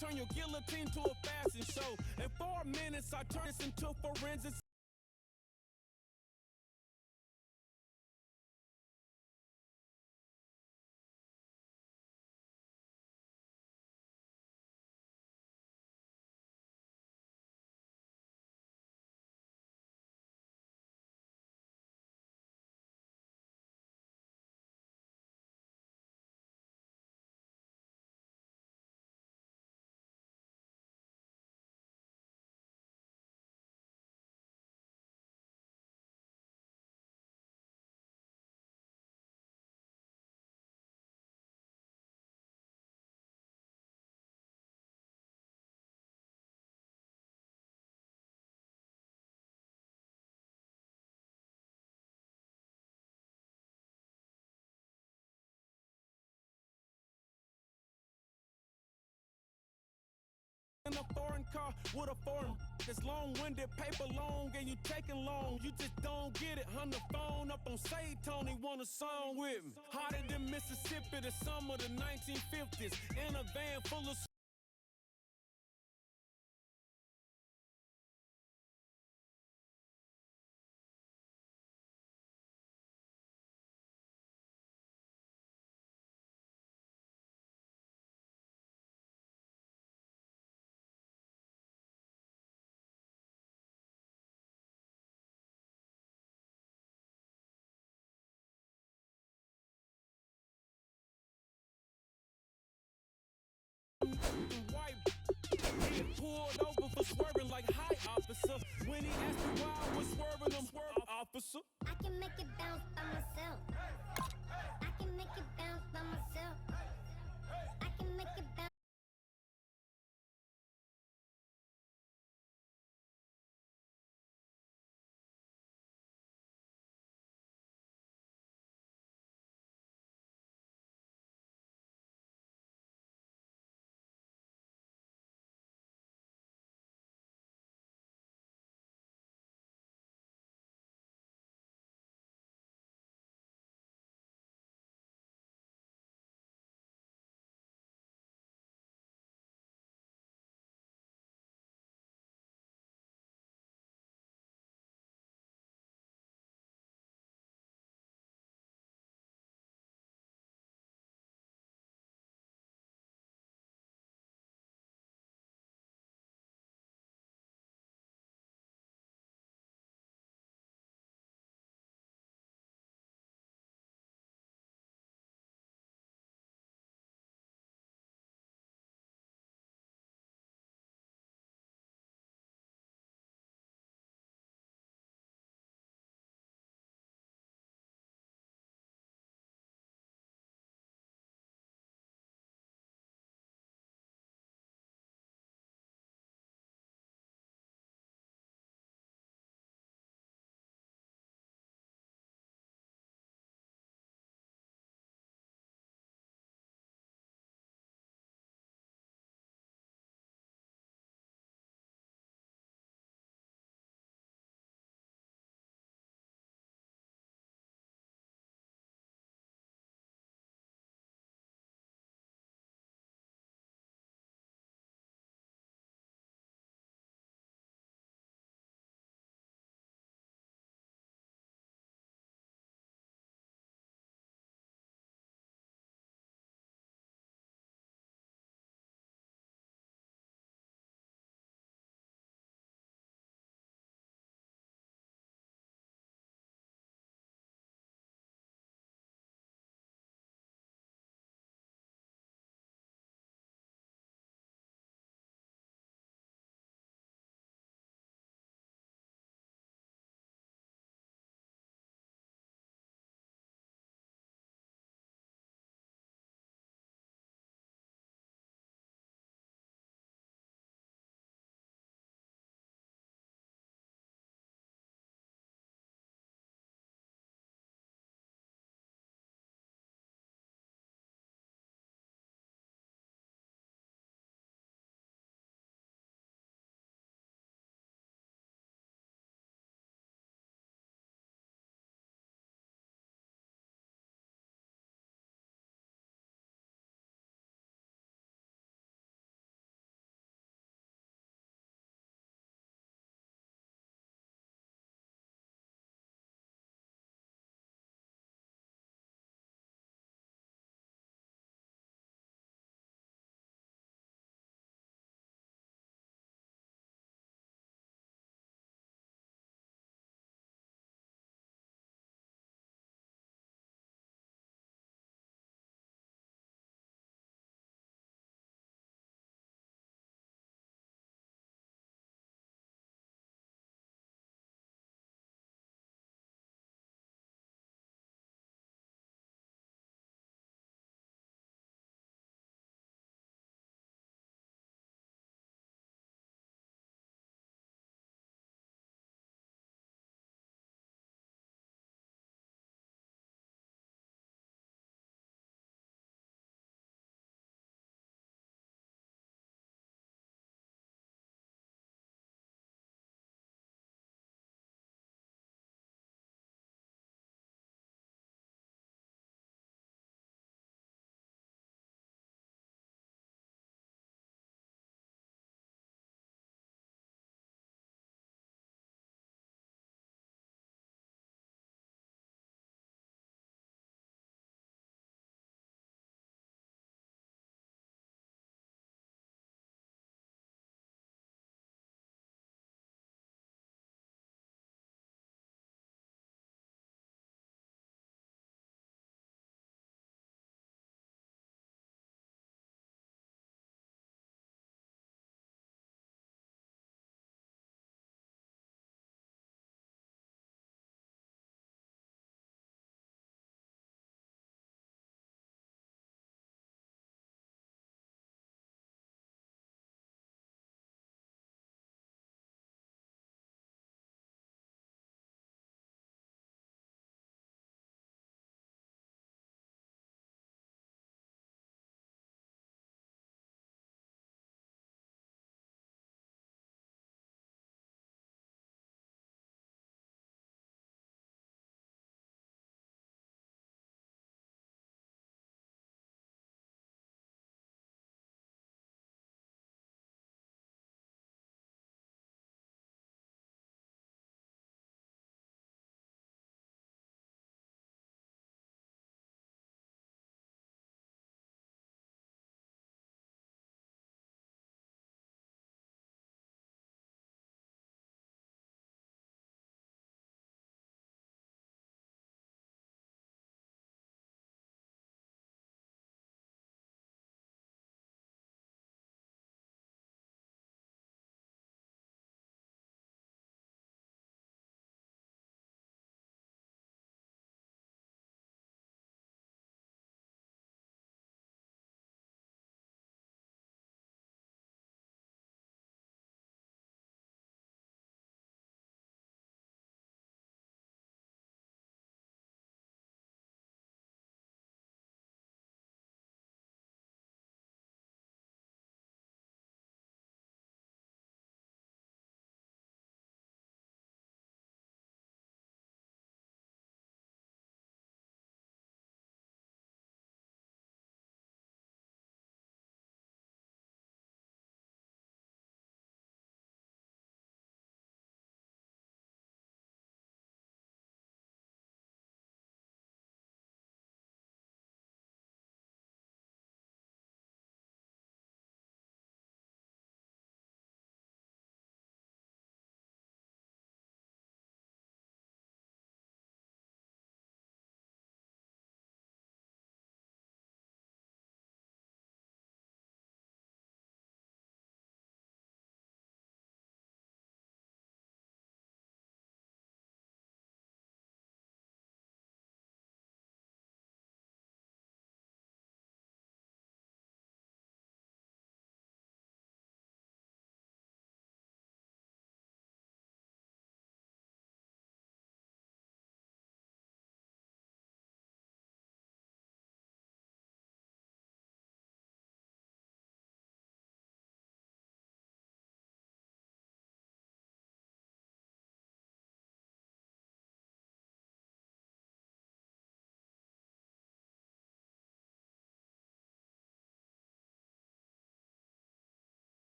turn your guillotine to a fashion show. In 4 minutes, I turn this into forensics. In a foreign car with a foreign that's long-winded, paper long, and you taking long. You just don't get it. On the phone up on Say Tony, want a song with me. Hotter than Mississippi, the summer of the 1950s. In a van full of white. He pulled over for swerving like, "Hi, officer." When he asked me why I was swerving, I'm swerve, officer. I can make it bounce by myself. I can make it bounce by myself. I can make it bounce.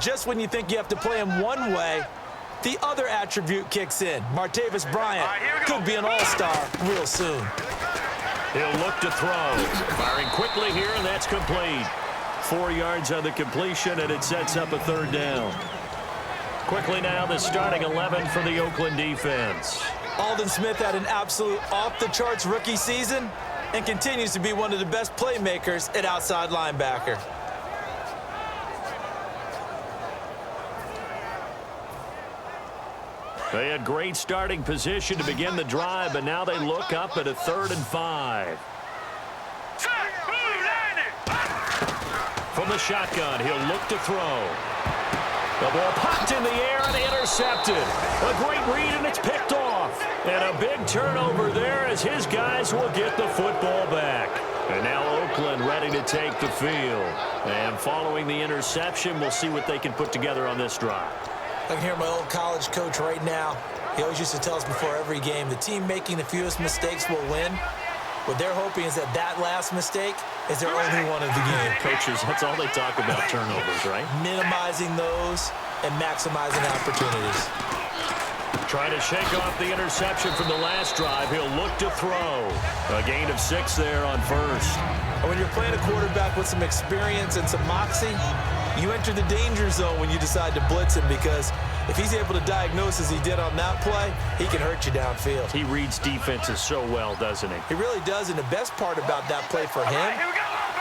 just when you think you have to play him one way, the other attribute kicks in. Martavis Bryant could be an all-star real soon. He'll look to throw. Firing quickly here, and that's complete. 4 yards on the completion, and it sets up a third down. Quickly now, the starting 11 for the Oakland defense. Aldon Smith had an absolute off-the-charts rookie season and continues to be one of the best playmakers at outside linebacker. They had great starting position to begin the drive, but now they look up at a 3rd and 5. From the shotgun, he'll look to throw. The ball popped in the air and intercepted. A great read, and it's picked off. And a big turnover there as his guys will get the football back. And now Oakland ready to take the field. And following the interception, we'll see what they can put together on this drive. I can hear my old college coach right now. He always used to tell us before every game, the team making the fewest mistakes will win. What they're hoping is that last mistake is their only one of the game. Coaches, that's all they talk about, turnovers, right? Minimizing those and maximizing opportunities. Trying to shake off the interception from the last drive. He'll look to throw. A gain of 6 there on first. And when you're playing a quarterback with some experience and some moxie, you enter the danger zone when you decide to blitz him, because if he's able to diagnose as he did on that play, he can hurt you downfield. He reads defenses so well, doesn't he? He really does, and the best part about that play for him,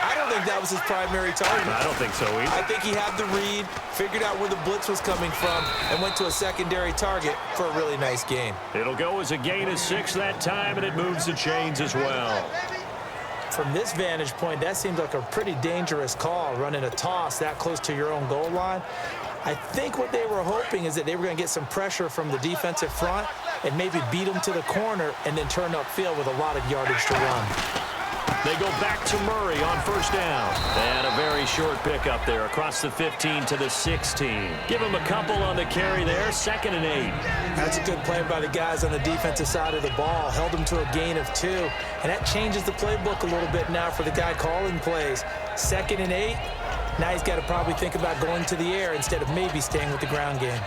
I don't think that was his primary target. I don't think so either. I think he had the read, figured out where the blitz was coming from, and went to a secondary target for a really nice gain. It'll go as a gain of 6 that time, and it moves the chains as well. From this vantage point, that seems like a pretty dangerous call, running a toss that close to your own goal line. I think what they were hoping is that they were going to get some pressure from the defensive front and maybe beat them to the corner and then turn upfield with a lot of yardage to run. They go back to Murray on first down. And a very short pickup there across the 15 to the 16. Give him a couple on the carry there, 2nd and 8. That's a good play by the guys on the defensive side of the ball. Held them to a gain of 2. And that changes the playbook a little bit now for the guy calling plays. 2nd and 8. Now he's got to probably think about going to the air instead of maybe staying with the ground game.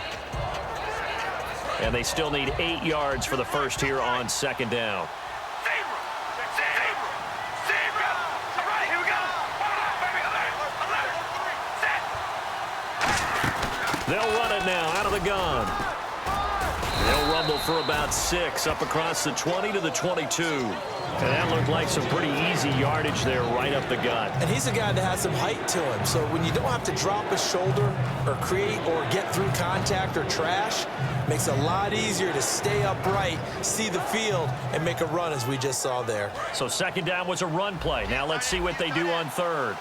And they still need 8 yards for the first here on 2nd down. They'll run it now out of the gun. They'll rumble for about 6 up across the 20 to the 22. And that looked like some pretty easy yardage there right up the gut. And he's a guy that has some height to him. So when you don't have to drop a shoulder or create or get through contact or trash, makes it a lot easier to stay upright, see the field, and make a run as we just saw there. So 2nd down was a run play. Now let's see what they do on 3rd.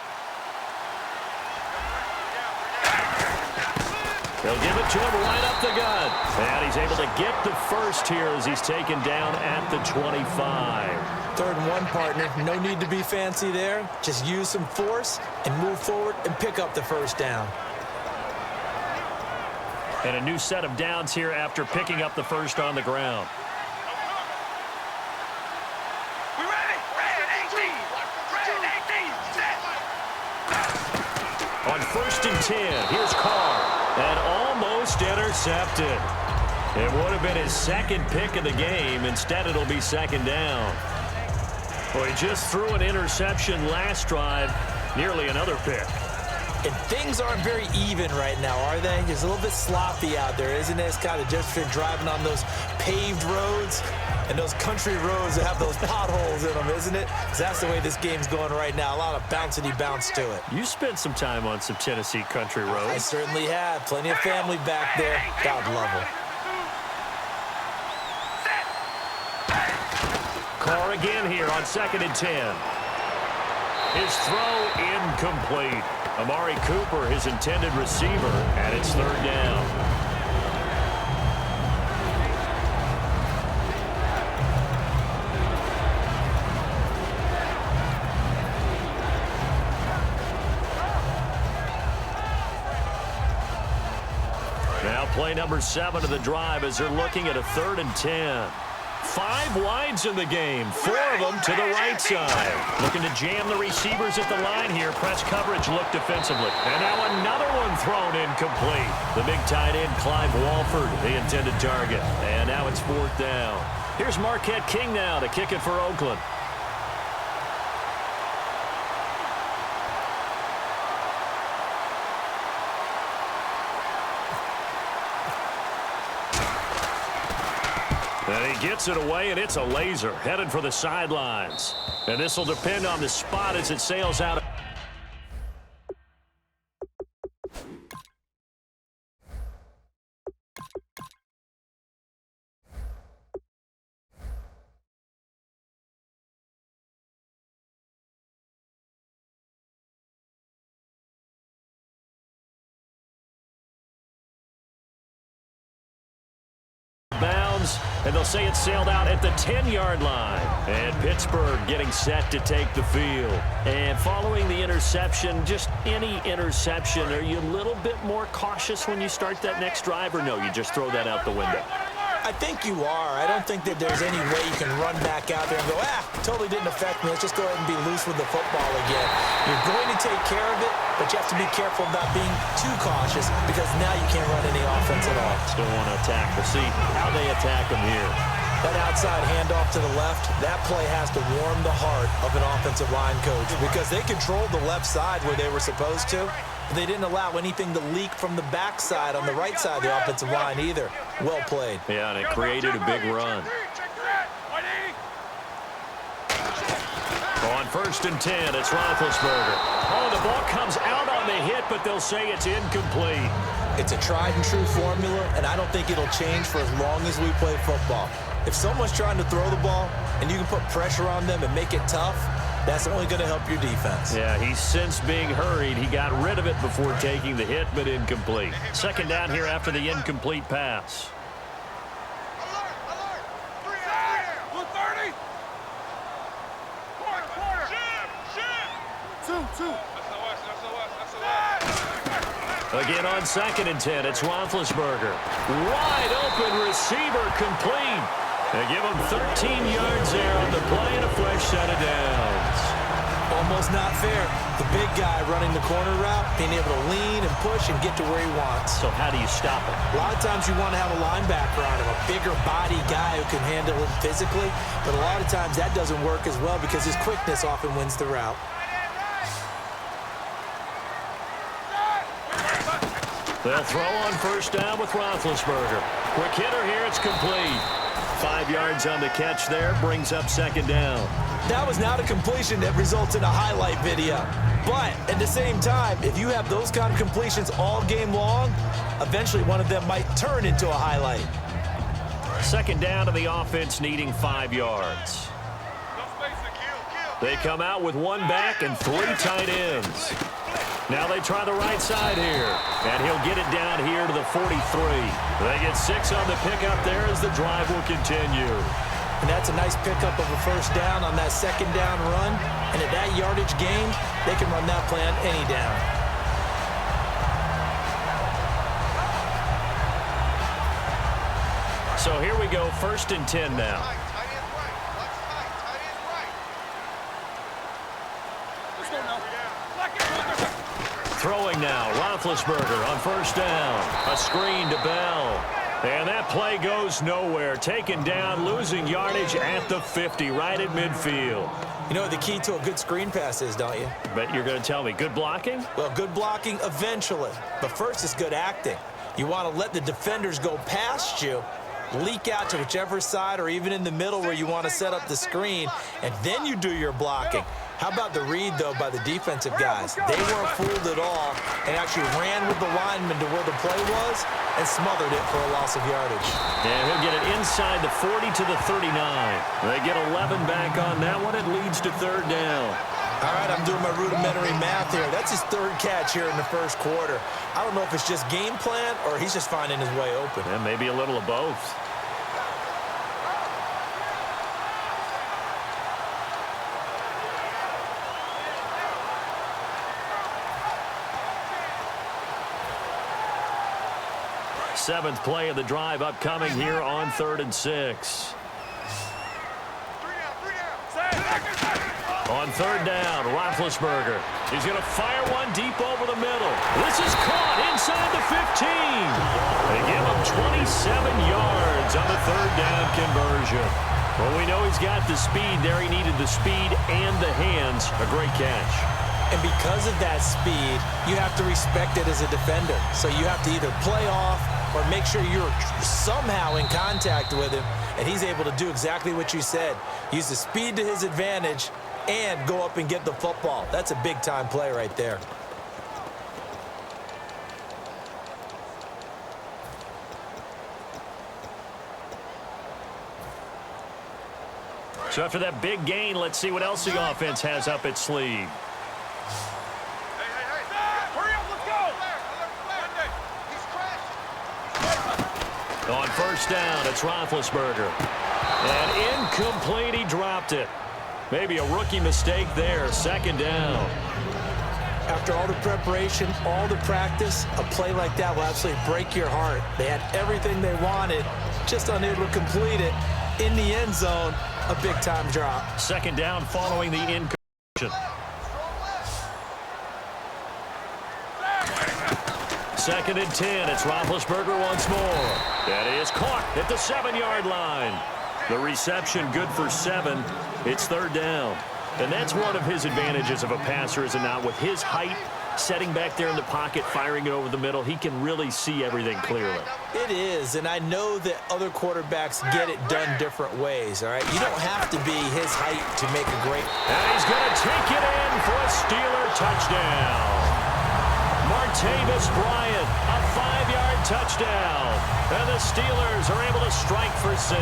They'll give it to him right up the gut. And he's able to get the first here as he's taken down at the 25. 3rd and 1, partner. No need to be fancy there. Just use some force and move forward and pick up the first down. And a new set of downs here after picking up the first on the ground. On 1st and 10, here's Carr. And almost intercepted. It would have been his 2nd pick of the game. Instead, it'll be 2nd down. Well, he just threw an interception last drive. Nearly another pick. And things aren't very even right now, are they? It's a little bit sloppy out there, isn't it? It's kind of just been driving on those paved roads and those country roads that have those potholes in them, isn't it? Because that's the way this game's going right now. A lot of bouncy bounce to it. You spent some time on some Tennessee country roads. I certainly have. Plenty of family back there. God love them. Carr again here on 2nd and 10. His throw incomplete. Amari Cooper, his intended receiver, and it's 3rd down. Now play number 7 of the drive as they're looking at a 3rd and 10. 5 wides in the game, 4 of them to the right side. Looking to jam the receivers at the line here. Press coverage look defensively. And now another one thrown incomplete. The big tight end, Clive Walford, the intended target. And now it's 4th down. Here's Marquette King now to kick it for Oakland. And he gets it away, and it's a laser headed for the sidelines. And this will depend on the spot as it sails out. Bounds, and they'll say it sailed out at the 10-yard line. And Pittsburgh getting set to take the field. And following the interception, just any interception, are you a little bit more cautious when you start that next drive, or no, you just throw that out the window? I think you are. I don't think that there's any way you can run back out there and go, totally didn't affect me. Let's just go ahead and be loose with the football again. You're going to take care of it, but you have to be careful about being too cautious because now you can't run any offense at all. Still want to attack. We'll see how they attack them here. That outside handoff to the left, that play has to warm the heart of an offensive line coach because they controlled the left side where they were supposed to. They didn't allow anything to leak from the backside on the right side of the offensive line either. Well played. Yeah, and it created a big run. On 1st and 10, it's Roethlisberger. Oh, the ball comes out on the hit, but they'll say it's incomplete. It's a tried-and-true formula, and I don't think it'll change for as long as we play football. If someone's trying to throw the ball and you can put pressure on them and make it tough, that's only going to help your defense. Yeah, he's since being hurried. He got rid of it before taking the hit, but incomplete. 2nd down here after the incomplete pass. Again on 2nd and 10, it's Roethlisberger. Wide open receiver complete. They give him 13 yards there on the play and a fresh set of downs. Almost not fair. The big guy running the corner route, being able to lean and push and get to where he wants. So how do you stop him? A lot of times you want to have a linebacker on him, a bigger body guy who can handle him physically. But a lot of times that doesn't work as well because his quickness often wins the route. They'll throw on 1st down with Roethlisberger. Quick hitter here, it's complete. 5 yards on the catch there, brings up 2nd down. That was not a completion that results in a highlight video. But at the same time, if you have those kind of completions all game long, eventually one of them might turn into a highlight. 2nd down to the offense needing 5 yards. They come out with 1 back and 3 tight ends. Now they try the right side here, and he'll get it down here to the 43. They get 6 on the pickup there as the drive will continue. And that's a nice pickup of a 1st down on that 2nd down run. And at that yardage gain, they can run that play on any down. So here we go, 1st and 10 now. Throwing now, Roethlisberger on 1st down. A screen to Bell. And that play goes nowhere. Taken down, losing yardage at the 50, right at midfield. You know what the key to a good screen pass is, don't you? Bet you're going to tell me. Good blocking? Well, good blocking eventually. But first is good acting. You want to let the defenders go past you, leak out to whichever side or even in the middle where you want to set up the screen, and then you do your blocking. How about the read, though, by the defensive guys? They weren't fooled at all and actually ran with the lineman to where the play was and smothered it for a loss of yardage. And he'll get it inside the 40 to the 39. They get 11 back on that one. It leads to 3rd down. All right, I'm doing my rudimentary math here. That's his 3rd catch here in the 1st quarter. I don't know if it's just game plan or he's just finding his way open. And maybe a little of both. Seventh play of the drive upcoming here on 3rd and 6. On third down, Roethlisberger. He's going to fire one deep over the middle. This is caught inside the 15. They give him 27 yards on the third down conversion. Well, we know he's got the speed there. He needed the speed and the hands. A great catch. And because of that speed, you have to respect it as a defender. So you have to either play off or make sure you're somehow in contact with him. And he's able to do exactly what you said. Use the speed to his advantage and go up and get the football. That's a big-time play right there. So after that big gain, let's see what else the offense has up its sleeve. On first down, it's Roethlisberger. And incomplete, he dropped it. Maybe a rookie mistake there, second down. After all the preparation, all the practice, a play like that will absolutely break your heart. They had everything they wanted, just unable to complete it. In the end zone, a big-time drop. Second down following the incompletion. Second and 10. It's Roethlisberger once more. That is caught at the 7-yard line. The reception good for 7. It's third down. And that's one of his advantages of a passer, is it not? With his height, setting back there in the pocket, firing it over the middle, he can really see everything clearly. It is, and I know that other quarterbacks get it done different ways, all right? You don't have to be his height to make a great... And he's going to take it in for a Steeler touchdown. Martavis Bryant, a 5-yard touchdown. And the Steelers are able to strike for 6.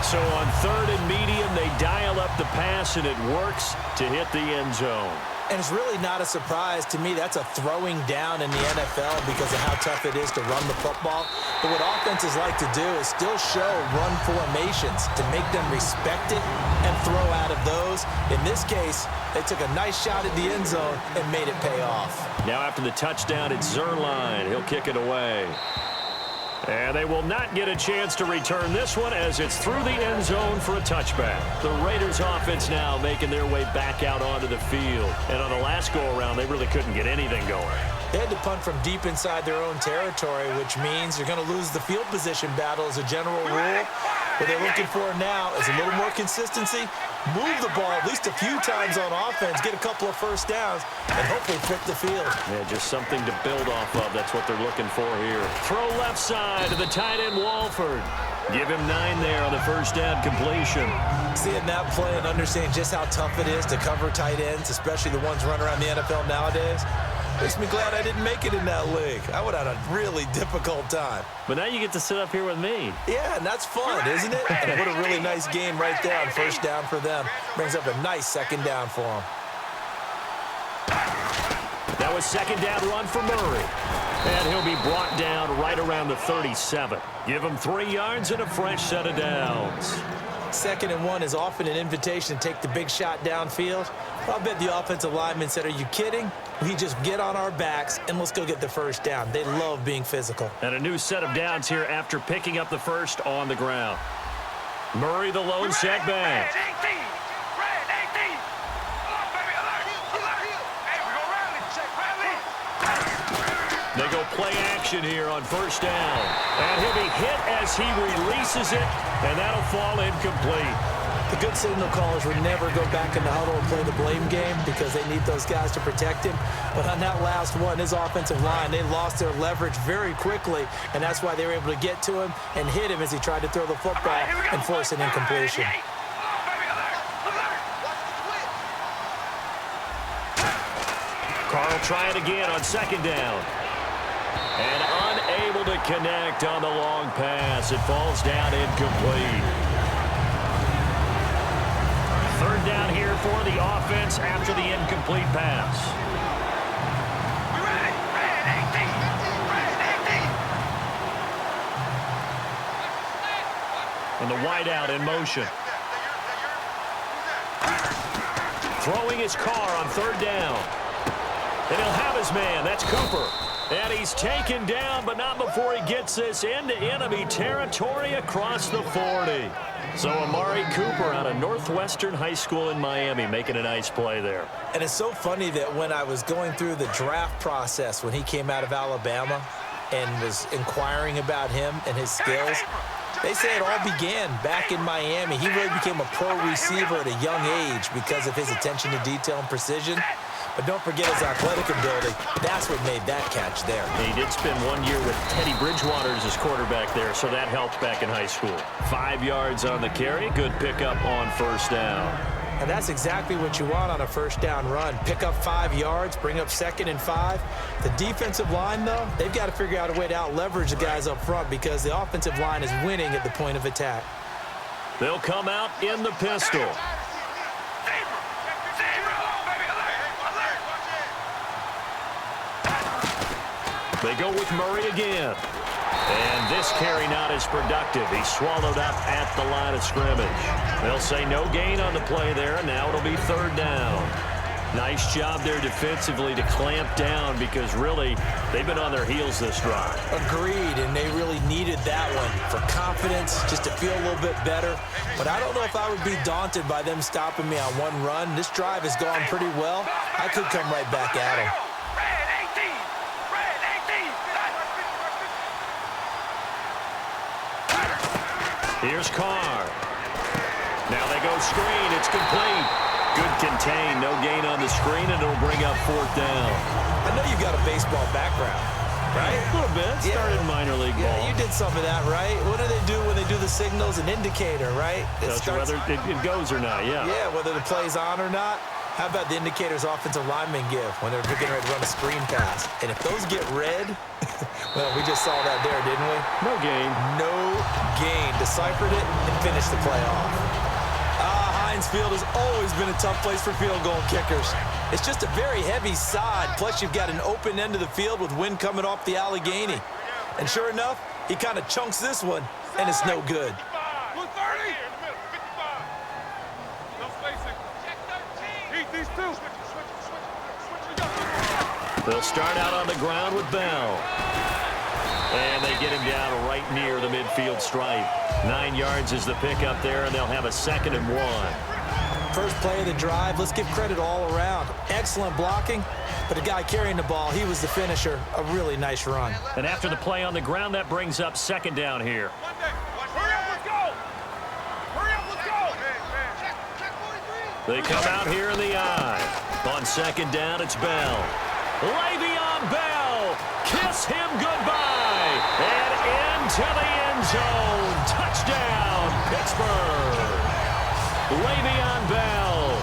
So on third and medium, they dial up the pass, and it works to hit the end zone. And it's really not a surprise to me. That's a throwing down in the NFL because of how tough it is to run the football. But what offenses like to do is still show run formations to make them respect it and throw out of those. In this case, they took a nice shot at the end zone and made it pay off. Now after the touchdown, it's Zerline. He'll kick it away. And they will not get a chance to return this one as it's through the end zone for a touchback. The Raiders offense now making their way back out onto the field. And on the last go-around, they really couldn't get anything going. They had to punt from deep inside their own territory, which means you're going to lose the field position battle as a general rule. What they're looking for now is a little more consistency, move the ball at least a few times on offense, get a couple of first downs, and hopefully flip the field. Yeah, just something to build off of. That's what they're looking for here. Throw left side to the tight end, Walford. Give him 9 there on the first down completion. Seeing that play and understanding just how tough it is to cover tight ends, especially the ones running around the NFL nowadays, makes me glad I didn't make it in that league. I would have had a really difficult time. But now you get to sit up here with me. Yeah, and that's fun, isn't it? And what a really nice game right there on first down for them. Brings up a nice second down for them. That was second down run for Murray. And he'll be brought down right around the 37. Give him 3 yards and a fresh set of downs. Second and 1 is often an invitation to take the big shot downfield. I'll bet the offensive lineman said, are you kidding? We just get on our backs and let's go get the first down. They love being physical. And a new set of downs here after picking up the first on the ground. Murray the lone setback. They go play action here on first down. And he'll be hit as he releases it, and that'll fall incomplete. The good signal callers would never go back in the huddle and play the blame game because they need those guys to protect him. But on that last one, his offensive line, they lost their leverage very quickly, and that's why they were able to get to him and hit him as he tried to throw the football and force an incompletion. Carl try it again on second down. And unable to connect on the long pass. It falls down incomplete. Third down here for the offense after the incomplete pass. And the wideout in motion. Throwing his car on third down. And he'll have his man. That's Cooper. And he's taken down, but not before he gets this into enemy territory across the 40. So Amari Cooper out of Northwestern High School in Miami making a nice play there. And it's so funny that when I was going through the draft process when he came out of Alabama and was inquiring about him and his skills, they say it all began back in Miami. He really became a pro receiver at a young age because of his attention to detail and precision. But don't forget his athletic ability. That's what made that catch there. He did spend 1 year with Teddy Bridgewater as his quarterback there, so that helped back in high school. 5 yards on the carry. Good pickup on first down. And that's exactly what you want on a first down run. Pick up 5 yards, bring up 2nd and 5. The defensive line, though, they've got to figure out a way to out-leverage the guys up front because the offensive line is winning at the point of attack. They'll come out in the pistol. They go with Murray again. And this carry not as productive. He's swallowed up at the line of scrimmage. They'll say no gain on the play there, and now it'll be 3rd down. Nice job there defensively to clamp down because really they've been on their heels this drive. Agreed, and they really needed that one for confidence, just to feel a little bit better. But I don't know if I would be daunted by them stopping me on one run. This drive has gone pretty well. I could come right back at them. Here's Carr. Now they go screen. It's complete. Good contain. No gain on the screen, and it'll bring up 4th down. I know you've got a baseball background, right? A little bit. Started minor league ball. Yeah, you did some of that, right? What do they do when they do the signals? An indicator, right? Whether it goes or not, yeah. Yeah, whether the play's on or not. How about the indicators offensive linemen give when they're getting ready to run a screen pass? And if those get red, well, we just saw that there, didn't we? No gain. No gain. Deciphered it and finished the play off. Heinz Field has always been a tough place for field goal kickers. It's just a very heavy side, plus you've got an open end of the field with wind coming off the Allegheny. And sure enough, he kind of chunks this one, and it's no good. They'll start out on the ground with Bell. And they get him down right near the midfield stripe. 9 yards is the pickup there, and they'll have a 2nd and 1. First play of the drive, let's give credit all around. Excellent blocking, but the guy carrying the ball, he was the finisher. A really nice run. And after the play on the ground, that brings up 2nd down here. They come out here in the eye. On 2nd down, it's Bell. Le'Veon Bell, kiss him goodbye, and into the end zone. Touchdown, Pittsburgh. Le'Veon Bell,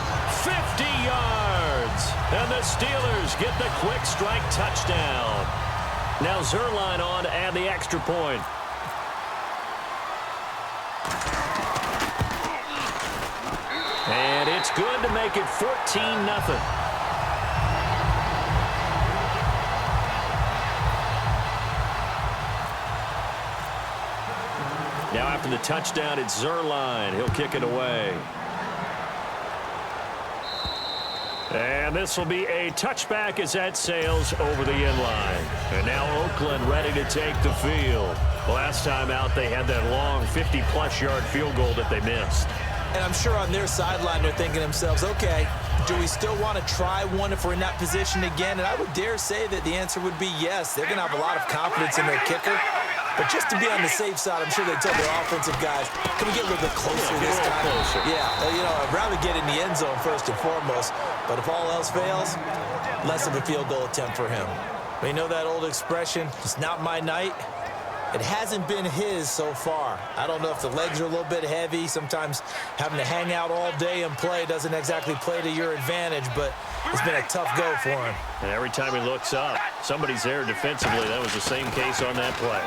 50 yards, and the Steelers get the quick strike touchdown. Now Zerline on to add the extra point. And it's good to make it 14-0. Now after the touchdown, it's Zerline. He'll kick it away. And this will be a touchback as that sails over the end line. And now Oakland ready to take the field. Last time out, they had that long 50-plus yard field goal that they missed. And I'm sure on their sideline, they're thinking to themselves, okay, do we still want to try one if we're in that position again? And I would dare say that the answer would be yes. They're going to have a lot of confidence in their kicker. But just to be on the safe side, I'm sure they tell their offensive guys, can we get a little bit closer this time? Closer. Yeah, you know, I'd rather get in the end zone first and foremost. But if all else fails, less of a field goal attempt for him. We know that old expression, it's not my night. It hasn't been his so far. I don't know if the legs are a little bit heavy. Sometimes having to hang out all day and play doesn't exactly play to your advantage, but it's been a tough go for him. And every time he looks up, somebody's there defensively. That was the same case on that play.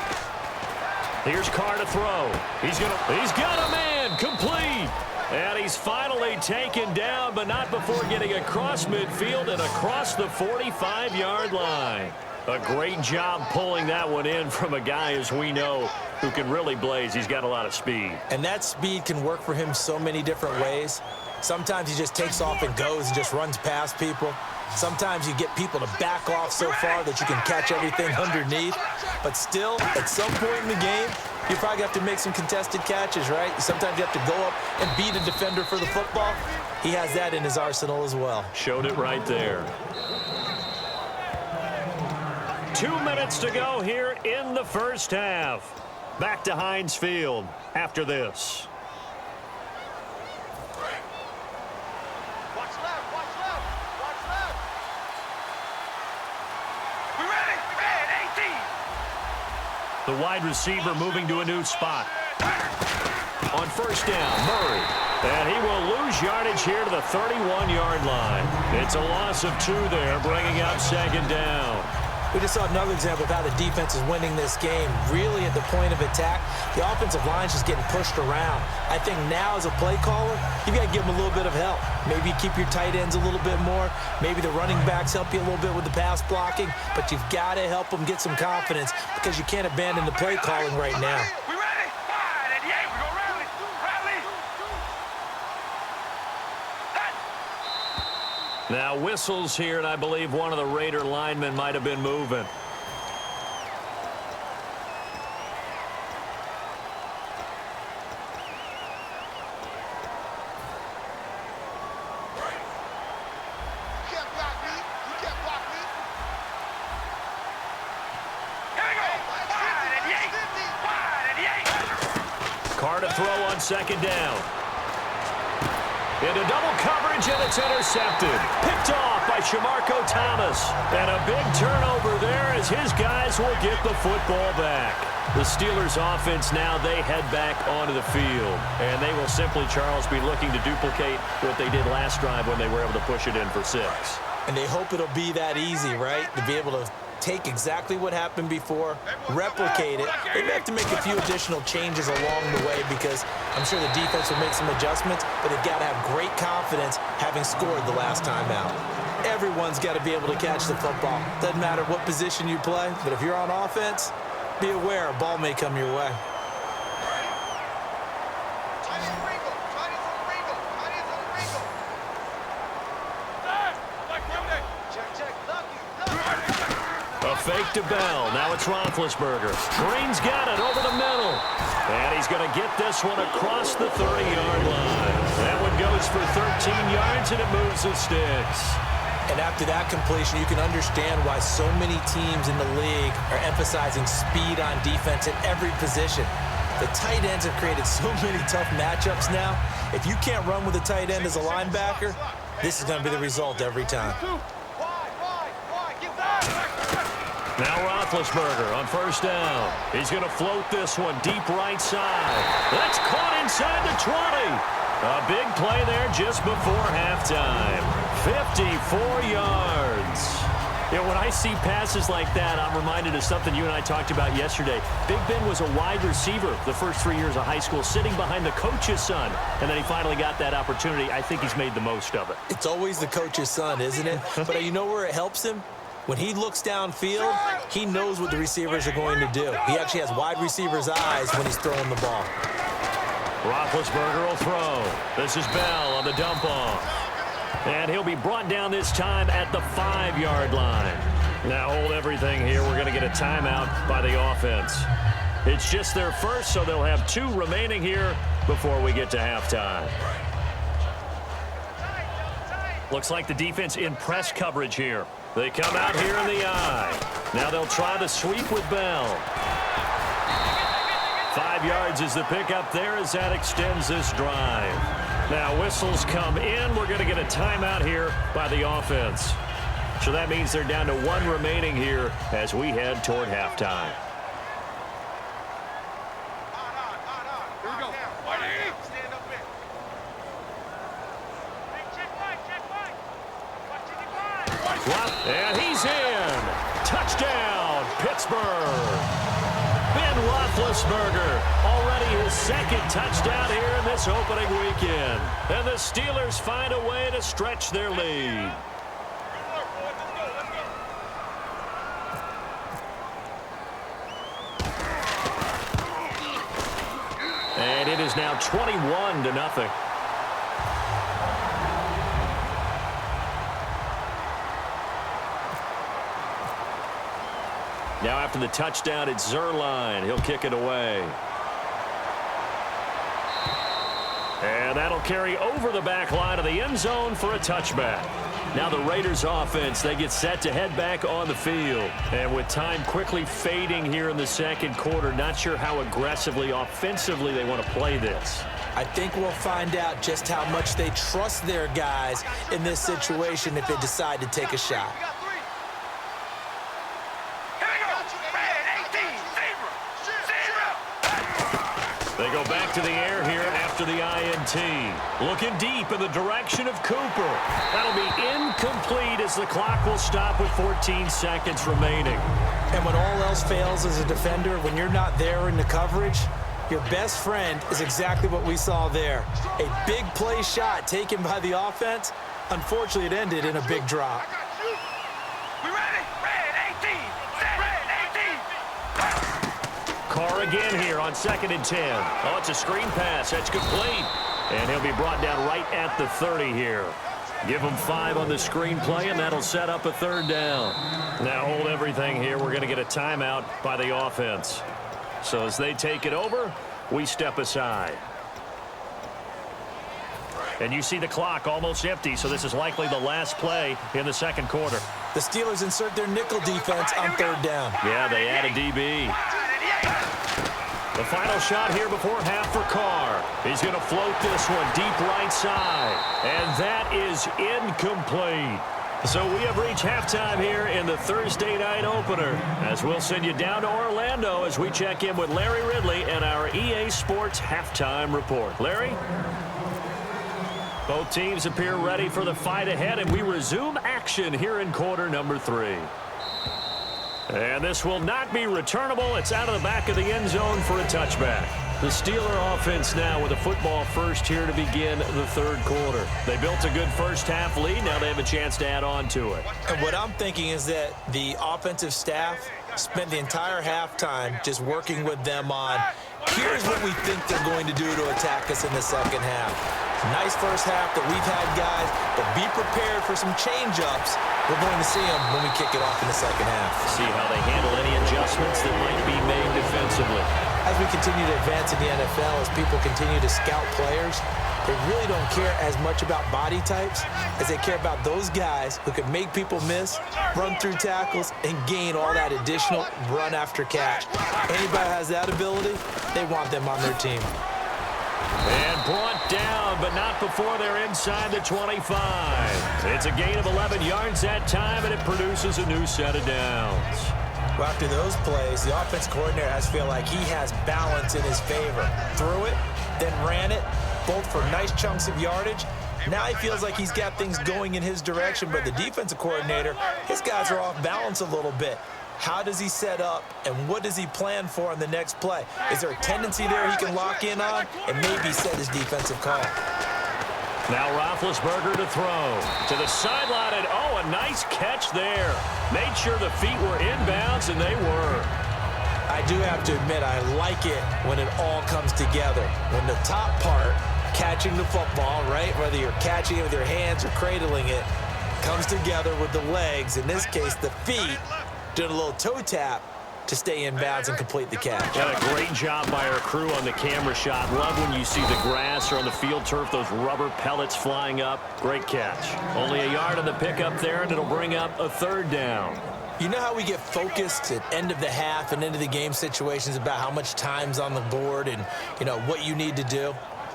Here's Carr to throw. He's got a man, complete. And he's finally taken down, but not before getting across midfield and across the 45-yard line. A great job pulling that one in from a guy, as we know, who can really blaze. He's got a lot of speed. And that speed can work for him so many different ways. Sometimes he just takes off and goes and just runs past people. Sometimes you get people to back off so far that you can catch everything underneath. But still, at some point in the game, you probably have to make some contested catches, right? Sometimes you have to go up and beat a defender for the football. He has that in his arsenal as well. Showed it right there. 2 minutes to go here in the first half. Back to Heinz Field after this. The wide receiver moving to a new spot. On first down, Murray. And he will lose yardage here to the 31-yard line. It's a loss of 2 there, bringing up second down. We just saw another example of how the defense is winning this game. Really at the point of attack, the offensive line's just getting pushed around. I think now as a play caller, you've got to give them a little bit of help. Maybe you keep your tight ends a little bit more. Maybe the running backs help you a little bit with the pass blocking. But you've got to help them get some confidence because you can't abandon the play calling right now. Now whistles here, and I believe one of the Raider linemen might have been moving. Carr to throw on second down. Into double coverage, and it's intercepted. Picked off by Shamarko Thomas. And a big turnover there as his guys will get the football back. The Steelers' offense now, they head back onto the field. And they will simply, Charles, be looking to duplicate what they did last drive when they were able to push it in for 6. And they hope it'll be that easy, right? To be able to take exactly what happened before, replicate it. They may have to make a few additional changes along the way because I'm sure the defense will make some adjustments, but they've got to have great confidence having scored the last time out. Everyone's got to be able to catch the football. Doesn't matter what position you play, but if you're on offense, be aware a ball may come your way. A fake to Bell. Now it's Roethlisberger. Green's got it over the middle. And he's going to get this one across the 30-yard line. That one goes for 13 yards, and it moves the sticks. And after that completion, you can understand why so many teams in the league are emphasizing speed on defense at every position. The tight ends have created so many tough matchups now. If you can't run with a tight end as a linebacker, this is going to be the result every time. Now Roethlisberger on first down. He's going to float this one deep right side. That's caught inside the 20. A big play there just before halftime. 54 yards. You know, when I see passes like that, I'm reminded of something you and I talked about yesterday. Big Ben was a wide receiver the first 3 years of high school, sitting behind the coach's son, and then he finally got that opportunity. I think he's made the most of it. It's always the coach's son, isn't it? But you know where it helps him? When he looks downfield, he knows what the receivers are going to do. He actually has wide receivers' eyes when he's throwing the ball. Roethlisberger will throw. This is Bell on the dump off. And he'll be brought down this time at the 5-yard line. Now hold everything here. We're going to get a timeout by the offense. It's just their first, so they'll have 2 remaining here before we get to halftime. Looks like the defense in press coverage here. They come out here in the eye. Now they'll try the sweep with Bell. 5 yards is the pickup there as that extends this drive. Now whistles come in. We're going to get a timeout here by the offense. So that means they're down to 1 remaining here as we head toward halftime. And he's in. Touchdown, Pittsburgh. Ben Roethlisberger, already his 2nd touchdown here in this opening weekend. And the Steelers find a way to stretch their lead. And it is now 21-0. Now after the touchdown, it's Zerline. He'll kick it away. And that'll carry over the back line of the end zone for a touchback. Now the Raiders offense, they get set to head back on the field. And with time quickly fading here in the second quarter, not sure how aggressively, offensively they want to play this. I think we'll find out just how much they trust their guys in this situation if they decide to take a shot. They go back to the air here after the INT. Looking deep in the direction of Cooper. That'll be incomplete as the clock will stop with 14 seconds remaining. And when all else fails as a defender, when you're not there in the coverage, your best friend is exactly what we saw there. A big play shot taken by the offense. Unfortunately, it ended in a big drop. Carr again here on 2nd and 10. Oh, it's a screen pass. That's complete. And he'll be brought down right at the 30 here. Give him 5 on the screen play, and that'll set up a 3rd down. Now hold everything here. We're going to get a timeout by the offense. So as they take it over, we step aside. And you see the clock almost empty, so this is likely the last play in the second quarter. The Steelers insert their nickel defense on 3rd down. Yeah, they add a DB. The final shot here before half for Carr. He's going to float this one deep right side. And that is incomplete. So we have reached halftime here in the Thursday night opener, as we'll send you down to Orlando as we check in with Larry Ridley and our EA Sports halftime report. Larry? Both teams appear ready for the fight ahead, and we resume action here in quarter number 3. And this will not be returnable. It's out of the back of the end zone for a touchback. The Steeler offense now with a football first here to begin the 3rd quarter. They built a good first half lead. Now they have a chance to add on to it. And what I'm thinking is that the offensive staff spent the entire halftime just working with them on, here's what we think they're going to do to attack us in the second half. Nice first half that we've had, guys, but be prepared for some change-ups. We're going to see them when we kick it off in the second half. See how they handle any adjustments that might be made defensively. As we continue to advance in the NFL, as people continue to scout players, they really don't care as much about body types as they care about those guys who can make people miss, run through tackles, and gain all that additional run after catch. Anybody has that ability, they want them on their team. And brought down, but not before they're inside the 25. It's a gain of 11 yards that time, and it produces a new set of downs. Well, after those plays, the offense coordinator has to feel like he has balance in his favor. Threw it, then ran it, both for nice chunks of yardage. Now he feels like he's got things going in his direction, but the defensive coordinator, his guys are off balance a little bit. How does he set up, and what does he plan for on the next play? Is there a tendency there he can lock in on and maybe set his defensive call? Now Roethlisberger to throw. To the sideline, and oh, a nice catch there. Made sure the feet were inbounds, and they were. I do have to admit, I like it when it all comes together. When the top part, catching the football, right, whether you're catching it with your hands or cradling it, comes together with the legs, in this case the feet, did a little toe tap to stay in bounds and complete the catch. And a great job by our crew on the camera shot. Love when you see the grass or on the field turf, those rubber pellets flying up. Great catch. Only a yard on the pickup there, and it'll bring up a 3rd down. You know how we get focused at end of the half and into the game situations about how much time's on the board and, you know, what you need to do?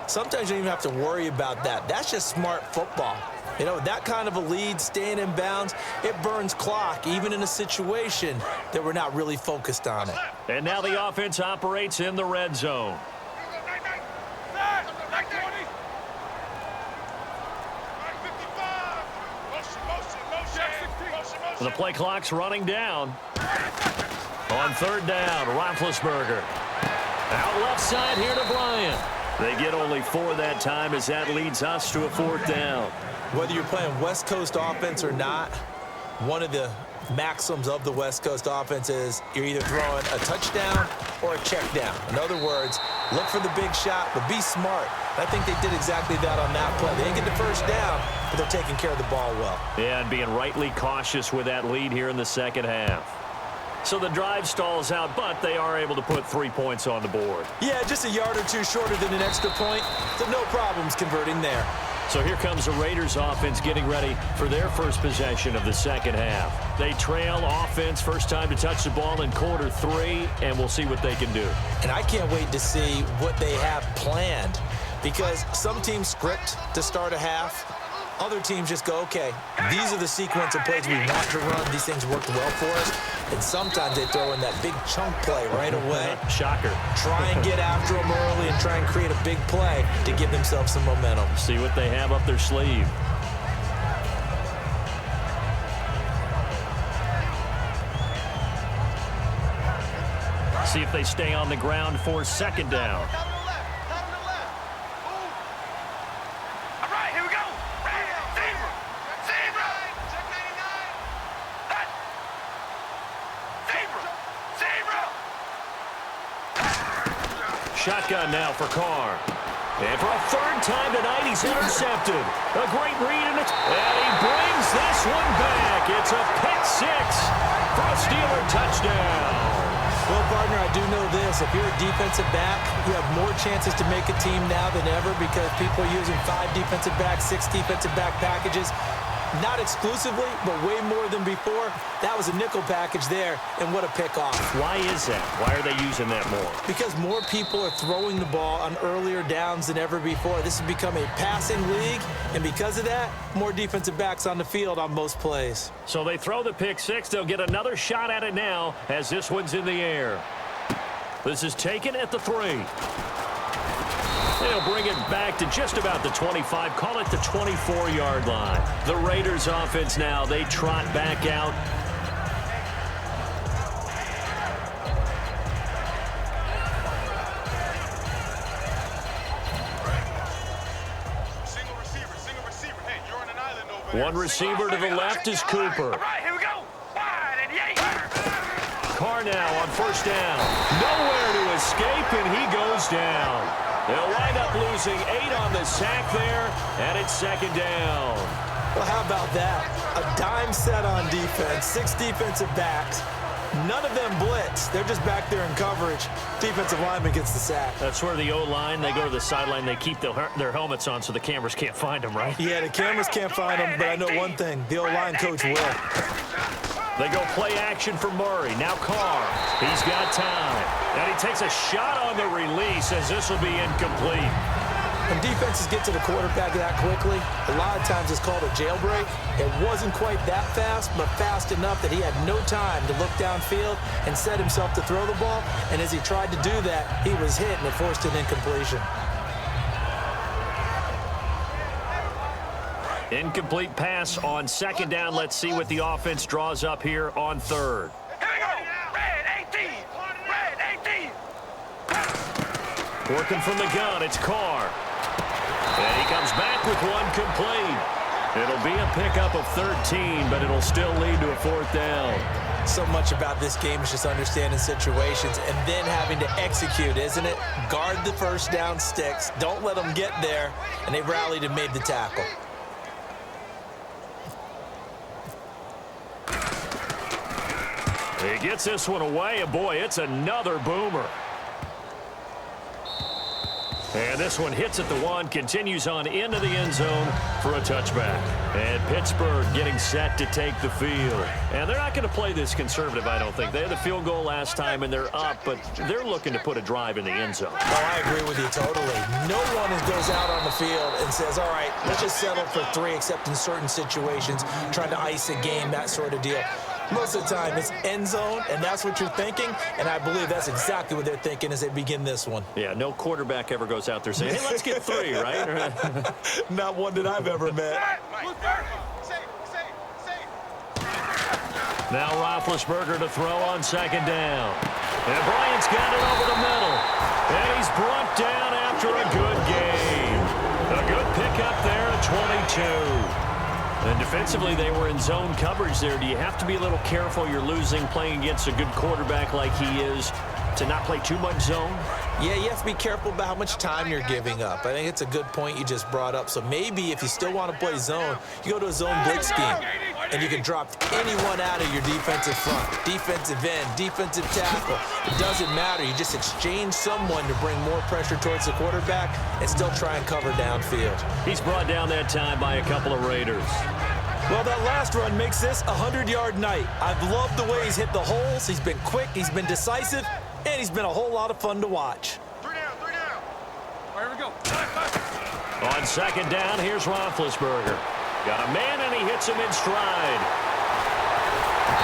Sometimes you don't even have to worry about that. That's just smart football. You know, that kind of a lead, staying in bounds, it burns clock, even in a situation that we're not really focused on it. And now the offense operates in the red zone. The play clock's running down. On 3rd down, Roethlisberger. Out left side here to Bryant. They get only 4 that time as that leads us to a 4th down. Whether you're playing West Coast offense or not, one of the maxims of the West Coast offense is you're either throwing a touchdown or a check down. In other words, look for the big shot, but be smart. I think they did exactly that on that play. They didn't get the first down, but they're taking care of the ball well. Yeah, and being rightly cautious with that lead here in the second half. So the drive stalls out, but they are able to put 3 points on the board. Yeah, just a yard or two shorter than an extra point, so no problems converting there. So here comes the Raiders offense getting ready for their first possession of the second half. They trail offense, first time to touch the ball in quarter 3, and we'll see what they can do. And I can't wait to see what they have planned, because some teams script to start a half. Other teams just go, okay, these are the sequence of plays we want to run. These things worked well for us. And sometimes they throw in that big chunk play right away. Shocker. Try and get after them early and try and create a big play to give themselves some momentum. See what they have up their sleeve. See if they stay on the ground for second down. Shotgun now for Carr. And for a third time tonight, he's intercepted. A great read, and he brings this one back. It's a pick six for a Steeler touchdown. Well, partner, I do know this. If you're a defensive back, you have more chances to make a team now than ever because people are using 5 defensive backs, 6 defensive back packages. Not exclusively, but way more than before. That was a nickel package there, and what a pick-off. Why is that? Why are they using that more? Because more people are throwing the ball on earlier downs than ever before. This has become a passing league, and because of that, more defensive backs on the field on most plays. So they throw the pick six. They'll get another shot at it now as this one's in the air. This is taken at the 3. They'll bring it back to just about the 25, call it the 24-yard line. The Raiders offense now, they trot back out. Single receiver. Hey, you're on an island over there. One receiver to the left is Cooper. All right, here we go. Wide and yay. Carr now on first down. Nowhere to escape, and he goes down. They'll wind up losing 8 on the sack there, and it's second down. Well, how about that? A dime set on defense, 6 defensive backs. None of them blitz. They're just back there in coverage. Defensive lineman gets the sack. That's where the O-line, they go to the sideline, they keep their helmets on so the cameras can't find them, right? Yeah, the cameras can't find them, but I know one thing. The O-line coach will. They go play action for Murray. Now Carr. He's got time. And he takes a shot on the release as this will be incomplete. When defenses get to the quarterback that quickly, a lot of times it's called a jailbreak. It wasn't quite that fast, but fast enough that he had no time to look downfield and set himself to throw the ball. And as he tried to do that, he was hit and it forced an incompletion. Incomplete pass on second down. Let's see what the offense draws up here on third. Here we go. Red 18. Red 18. Working from the gun, it's Carr. And he comes back with one complete. It'll be a pickup of 13, but it'll still lead to a fourth down. So much about this game is just understanding situations and then having to execute, isn't it? Guard the first down sticks. Don't let them get there. And they rallied and made the tackle. He gets this one away, and boy, it's another boomer. And this one hits at the 1, continues on into the end zone for a touchback. And Pittsburgh getting set to take the field. And they're not going to play this conservative, I don't think. They had the field goal last time, and they're up, but they're looking to put a drive in the end zone. Oh, I agree with you totally. No one goes out on the field and says, all right, let's just settle for 3, except in certain situations, trying to ice a game, that sort of deal. Most of the time, it's end zone, and that's what you're thinking, and I believe that's exactly what they're thinking as they begin this one. Yeah, no quarterback ever goes out there saying, hey, let's get 3, right? Not one that I've ever met. Now Roethlisberger to throw on second down. And Bryant's got it over the middle. And he's brought down after a good game. A good pickup there at 22. And defensively, they were in zone coverage there. Do you have to be a little careful? You're losing, playing against a good quarterback like he is, to not play too much zone? Yeah, you have to be careful about how much time you're giving up. I think it's a good point you just brought up. So maybe if you still want to play zone, you go to a zone blitz scheme. and you can drop anyone out of your defensive front. Defensive end, defensive tackle. It doesn't matter. You just exchange someone to bring more pressure towards the quarterback and still try and cover downfield. He's brought down that time by a couple of Raiders. Well, that last run makes this a 100-yard night. I've loved the way he's hit the holes. He's been quick, he's been decisive, and he's been a whole lot of fun to watch. 3 down, 3 down. All right, here we go. On second down, here's Roethlisberger. Got a man, and he hits him in stride.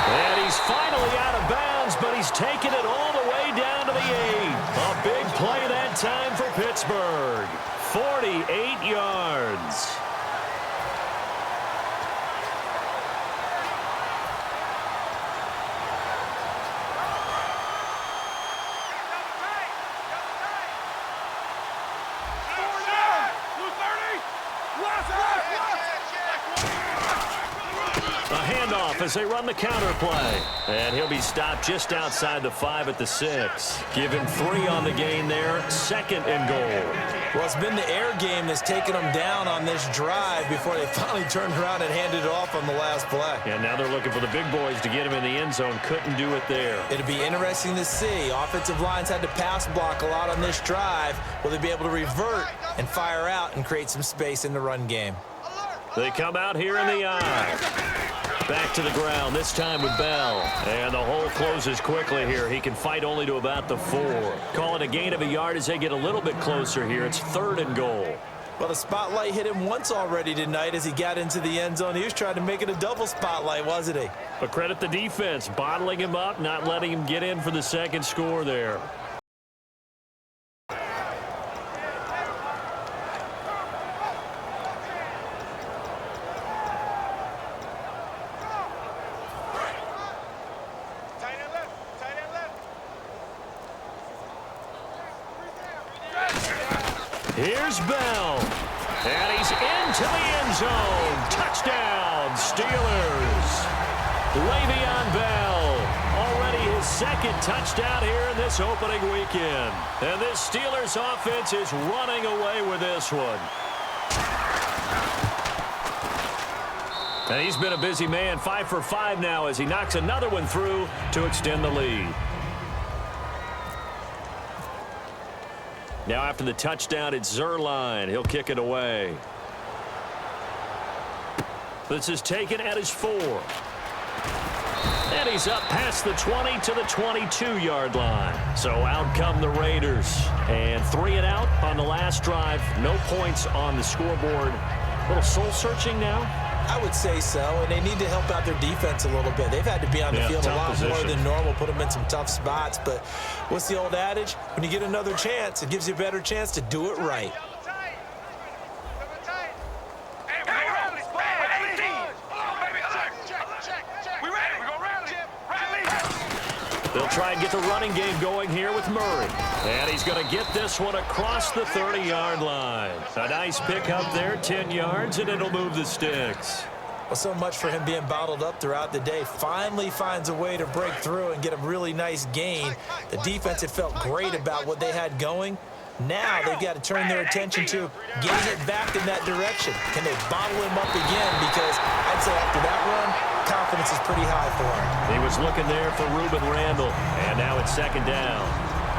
And he's finally out of bounds, but he's taken it all the way down to the 8. A big play that time for Pittsburgh. 48 yards. As they run the counter play. And he'll be stopped just outside the 5 at the 6. Give him 3 on the gain there. 2nd and goal. Well, it's been the air game that's taken them down on this drive before they finally turned around and handed it off on the last play. And now they're looking for the big boys to get him in the end zone. Couldn't do it there. It'll be interesting to see. Offensive lines had to pass block a lot on this drive. Will they be able to revert and fire out and create some space in the run game? They come out here in the eye. Back to the ground, this time with Bell. And the hole closes quickly here. He can fight only to about the 4. Call it a gain of a yard as they get a little bit closer here. It's 3rd and goal. Well, the spotlight hit him once already tonight as he got into the end zone. He was trying to make it a double spotlight, wasn't he? But credit the defense, bottling him up, not letting him get in for the 2nd score there. Here's Bell, and he's into the end zone. Touchdown, Steelers. Le'Veon Bell, already his 2nd touchdown here in this opening weekend. And this Steelers offense is running away with this one. And he's been a busy man, 5 for 5 now as he knocks another one through to extend the lead. Now after the touchdown, it's Zerline. He'll kick it away. This is taken at his 4. And he's up past the 20 to the 22-yard line. So out come the Raiders. And 3 and out on the last drive. No points on the scoreboard. A little soul-searching now. I would say so, and they need to help out their defense a little bit. They've had to be on the field a lot more than normal, put them in some tough spots. But what's the old adage? When you get another chance, it gives you a better chance to do it right. They'll try and get the running game going here with Murray. And he's going to get this one across the 30-yard line. A nice pickup there, 10 yards, and it'll move the sticks. Well, so much for him being bottled up throughout the day. Finally finds a way to break through and get a really nice gain. The defense had felt great about what they had going. Now they've got to turn their attention to getting it back in that direction. Can they bottle him up again? Because I'd say after that run, confidence is pretty high for him. He was looking there for Reuben Randall, and now it's 2nd down.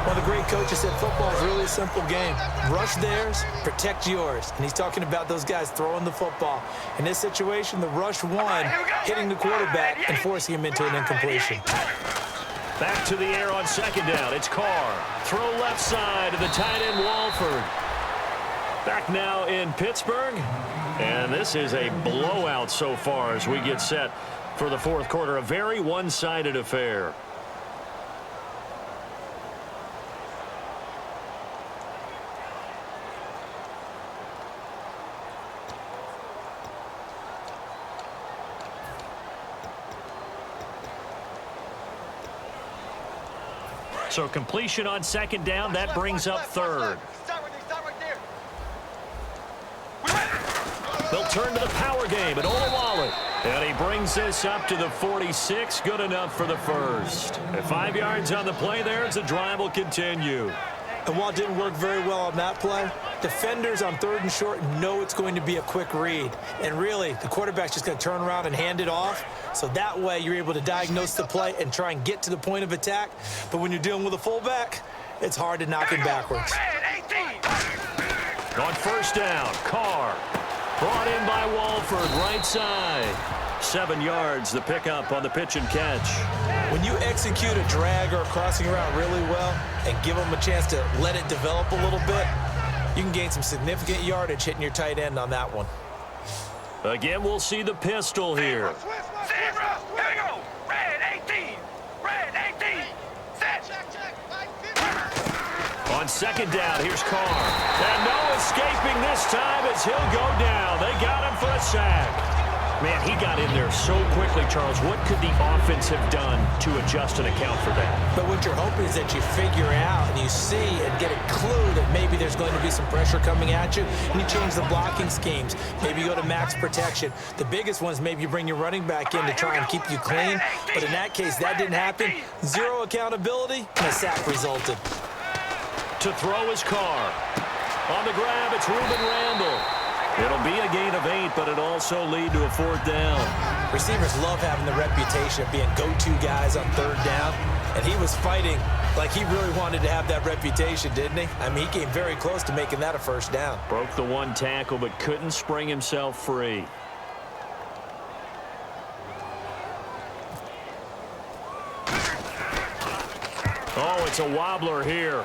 One of the great coaches said football is really a simple game. Rush theirs, protect yours. And he's talking about those guys throwing the football. In this situation, the rush won, hitting the quarterback and forcing him into an incompletion. Back to the air on 2nd down. It's Carr. Throw left side to the tight end, Walford. Back now in Pittsburgh. And this is a blowout so far as we get set for the 4th quarter. A very one-sided affair. So completion on 2nd down. That brings up 3rd. They'll turn to the power game at Olawale. And he brings this up to the 46. Good enough for the 1st. At 5 yards on the play there as the drive will continue. And while it didn't work very well on that play, defenders on 3rd and short know it's going to be a quick read. And really, the quarterback's just going to turn around and hand it off. So that way, you're able to diagnose the play and try and get to the point of attack. But when you're dealing with a fullback, it's hard to knock him backwards. On 1st down, Carr. Brought in by Walford, right side. 7 yards, the pickup on the pitch and catch. When you execute a drag or a crossing route really well and give them a chance to let it develop a little bit, you can gain some significant yardage hitting your tight end on that one. Again, we'll see the pistol here. Zebra, here we go. Red 18. Red 18. Set. On 2nd down, here's Carr. And no escaping this time as he'll go down. They got him for a sack. Man, he got in there so quickly, Charles. What could the offense have done to adjust and account for that? But what you're hoping is that you figure out and you see and get a clue that maybe there's going to be some pressure coming at you, and you change the blocking schemes. Maybe you go to max protection. The biggest one is maybe you bring your running back in to try and keep you clean. But in that case, that didn't happen. 0 accountability, and a sack resulted. To throw his Carr. On the grab, it's Reuben Randall. It'll be a gain of 8, but it'll also lead to a 4th down. Receivers love having the reputation of being go-to guys on 3rd down, and he was fighting like he really wanted to have that reputation, didn't he? I mean, he came very close to making that a 1st down. Broke the 1 tackle, but couldn't spring himself free. Oh, it's a wobbler here.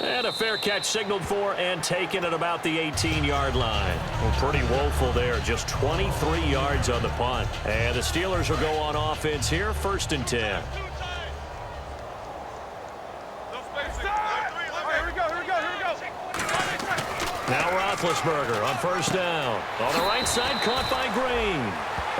And a fair catch signaled for and taken at about the 18-yard line. Well, pretty woeful there. Just 23 yards on the punt. And the Steelers will go on offense here, 1st and 10. Here we go. Now Roethlisberger on 1st down. On the right side, caught by Green.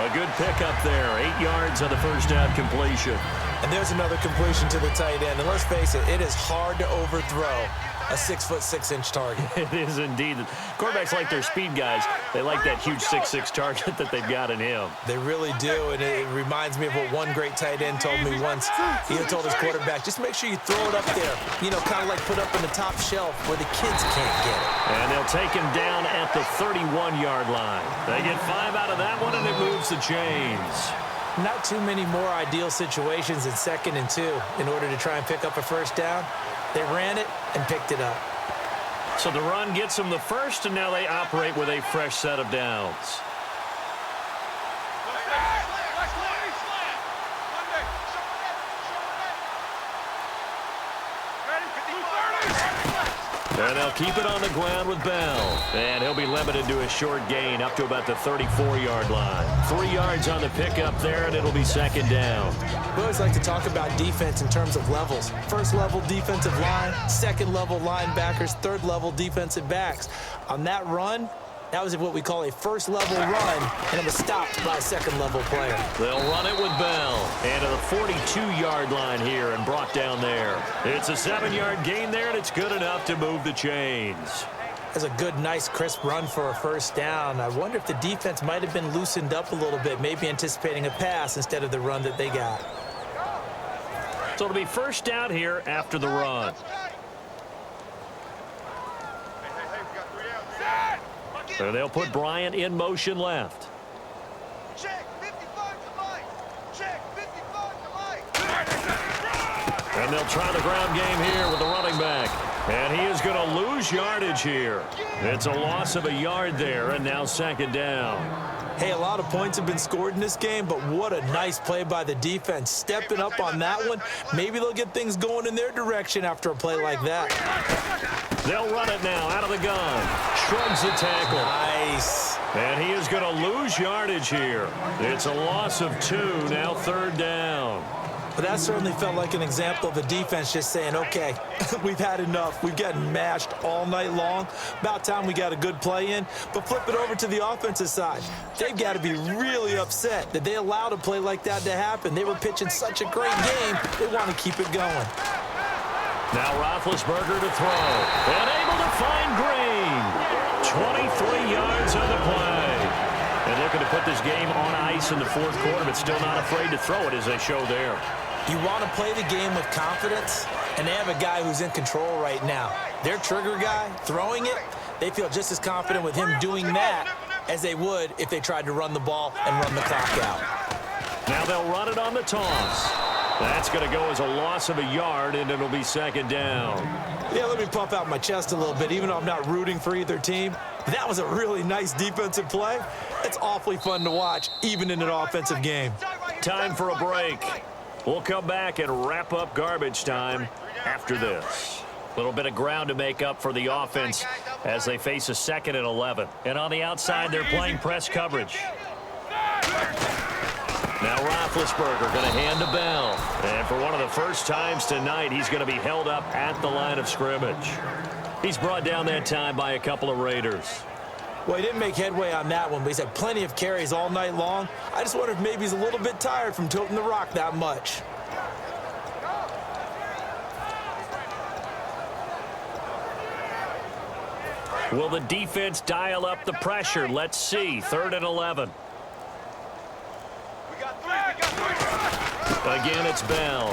A good pickup there. 8 yards on the 1st down completion. And there's another completion to the tight end. And let's face it, it is hard to overthrow a 6'6" target. It is indeed. Quarterbacks like their speed guys. They like that huge 6'6" target that they've got in him. They really do, and it reminds me of what one great tight end told me once. He had told his quarterback, just make sure you throw it up there, you know, kind of like put up in the top shelf where the kids can't get it. And they'll take him down at the 31-yard line. They get 5 out of that one, and it moves the chains. Not too many more ideal situations in 2nd and 2 in order to try and pick up a 1st down. They ran it and picked it up. So the run gets them the 1st, and now they operate with a fresh set of downs. And they'll keep it on the ground with Bell. And he'll be limited to a short gain up to about the 34-yard line. 3 yards on the pickup there, and it'll be 2nd down. We always like to talk about defense in terms of levels. 1st level defensive line, 2nd level linebackers, 3rd level defensive backs. On that run, that was what we call a 1st level run, and it was stopped by a 2nd level player. They'll run it with Bell. And to the 42-yard line here and brought down there. It's a 7-yard gain there, and it's good enough to move the chains. That's a good, nice, crisp run for a 1st down. I wonder if the defense might have been loosened up a little bit, maybe anticipating a pass instead of the run that they got. So it'll be 1st down here after the run. So they'll put Bryant in motion left. Check, 55 to Mike. Check, 55 to Mike. And they'll try the ground game here with the running back. And he is going to lose yardage here. It's a loss of a yard there, and now 2nd down. Hey, a lot of points have been scored in this game, but what a nice play by the defense. Stepping up on that one, maybe they'll get things going in their direction after a play like that. They'll run it now out of the gun. Shrugs the tackle. Nice. And he is going to lose yardage here. It's a loss of 2, now 3rd down. But that certainly felt like an example of a defense just saying, okay, we've had enough. We've gotten mashed all night long. About time we got a good play in. But flip it over to the offensive side. They've got to be really upset that they allowed a play like that to happen. They were pitching such a great game. They want to keep it going. Now Roethlisberger to throw. And able to find Green. 23 yards on the play. And looking to put this game on ice in the 4th quarter, but still not afraid to throw it as they show there. You want to play the game with confidence, and they have a guy who's in control right now. Their trigger guy, throwing it, they feel just as confident with him doing that as they would if they tried to run the ball and run the clock out. Now they'll run it on the toss. That's going to go as a loss of a yard, and it'll be second down. Yeah, let me puff out my chest a little bit, even though I'm not rooting for either team. That was a really nice defensive play. It's awfully fun to watch, even in an offensive game. Time for a break. We'll come back and wrap up garbage time after this. A little bit of ground to make up for the offense as they face a 2nd and 11. And on the outside, they're playing press coverage. Now Roethlisberger going to hand to Bell. And for one of the first times tonight, he's going to be held up at the line of scrimmage. He's brought down that time by a couple of Raiders. Well, he didn't make headway on that one, but he's had plenty of carries all night long. I just wonder if maybe he's a little bit tired from toting the rock that much. Will the defense dial up the pressure? Let's see. 3rd and 11. Again, it's Bell.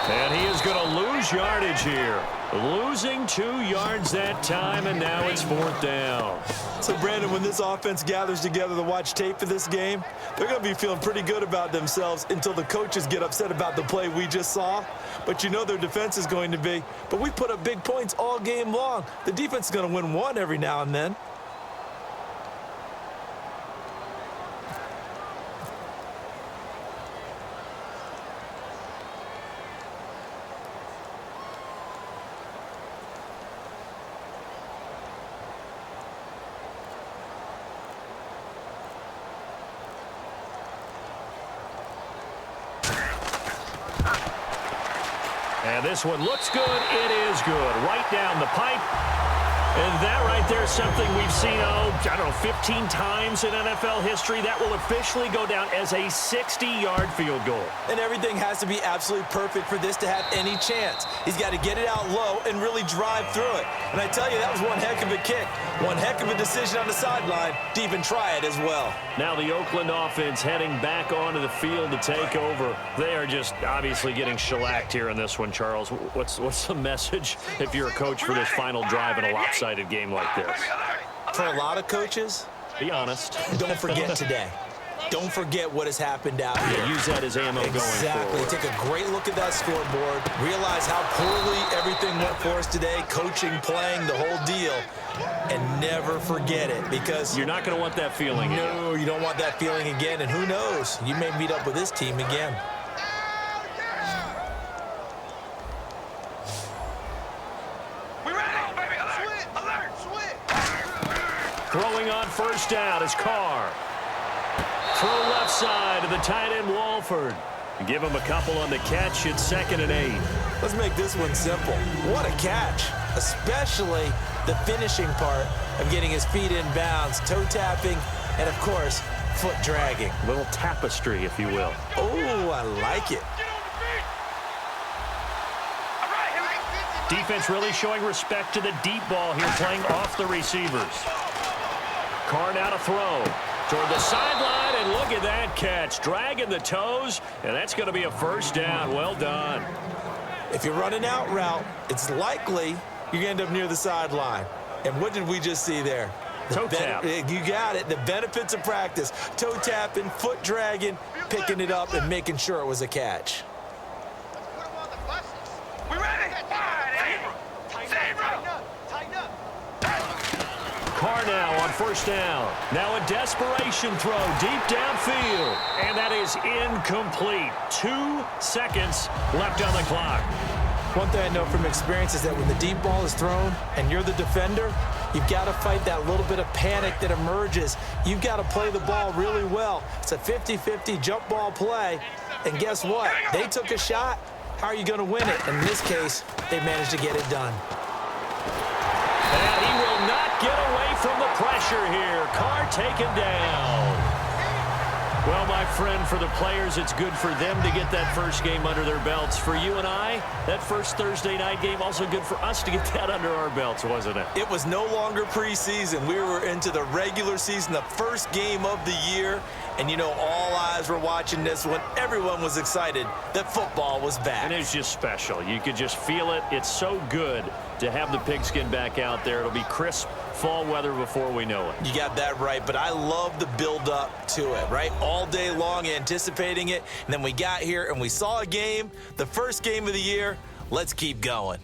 And he is going to lose yardage here. Losing 2 yards that time, and now it's 4th down. So, Brandon, when this offense gathers together to watch tape for this game, they're going to be feeling pretty good about themselves until the coaches get upset about the play we just saw. But you know their defense is going to be. But we put up big points all game long. The defense is going to win one every now and then. And this one looks good. It is good. Right down the pipe. And that right there is something we've seen, I don't know, 15 times in NFL history. That will officially go down as a 60-yard field goal. And everything has to be absolutely perfect for this to have any chance. He's got to get it out low and really drive through it. And I tell you, that was one heck of a kick. One heck of a decision on the sideline to even try it as well. Now the Oakland offense heading back onto the field to take over. They are just obviously getting shellacked here in this one, Charles. What's the message if you're a coach for this final drive in a lopsided game like this? For a lot of coaches, be honest. Don't forget today. Don't forget what has happened out here. Use that as ammo going forward. Take a great look at that scoreboard. Realize how poorly everything went for us today. Coaching, playing, the whole deal. And never forget it, because you're not going to want that feeling. No, you don't want that feeling again. And who knows? You may meet up with this team again. Throwing on 1st down is Carr. Throw left side to the tight end, Walford. Give him a couple on the catch. It's 2nd and 8. Let's make this one simple. What a catch, especially the finishing part of getting his feet in bounds, toe tapping, and, of course, foot dragging. A little tapestry, if you will. Oh, I like it. Defense really showing respect to the deep ball here, playing off the receivers. Carr now to throw toward the sideline, and look at that catch. Dragging the toes, and that's going to be a 1st down. Well done. If you're running out route, it's likely you're going to end up near the sideline. And what did we just see there? Toe tap. You got it. The benefits of practice. Toe tapping, foot dragging, picking it up, and making sure it was a catch. We ready? Carr now on 1st down. Now a desperation throw deep downfield. And that is incomplete. 2 seconds left on the clock. One thing I know from experience is that when the deep ball is thrown and you're the defender, you've got to fight that little bit of panic that emerges. You've got to play the ball really well. It's a 50-50 jump ball play. And guess what? They took a shot. How are you going to win it? And in this case, they managed to get it done. And he will not get away from the pressure here. Carr taken down. Well, my friend, for the players, it's good for them to get that first game under their belts. For you and I, that first Thursday night game, also good for us to get that under our belts, wasn't it? It was no longer preseason. We were into the regular season, the first game of the year. And, you know, all eyes were watching this when everyone was excited that football was back. And it's just special. You could just feel it. It's so good to have the pigskin back out there. It'll be crisp fall weather before we know it. You got that right, but I love the build-up to it, right? All day long anticipating it, and then we got here and we saw a game, the first game of the year. Let's keep going.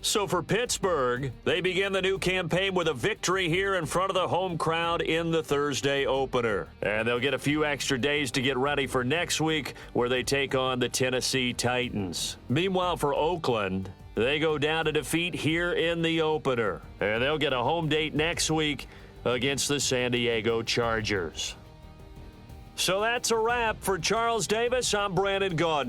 So for Pittsburgh, they begin the new campaign with a victory here in front of the home crowd in the Thursday opener. And they'll get a few extra days to get ready for next week, where they take on the Tennessee Titans. Meanwhile, for Oakland, they go down to defeat here in the opener. And they'll get a home date next week against the San Diego Chargers. So that's a wrap. For Charles Davis, I'm Brandon Gaudin.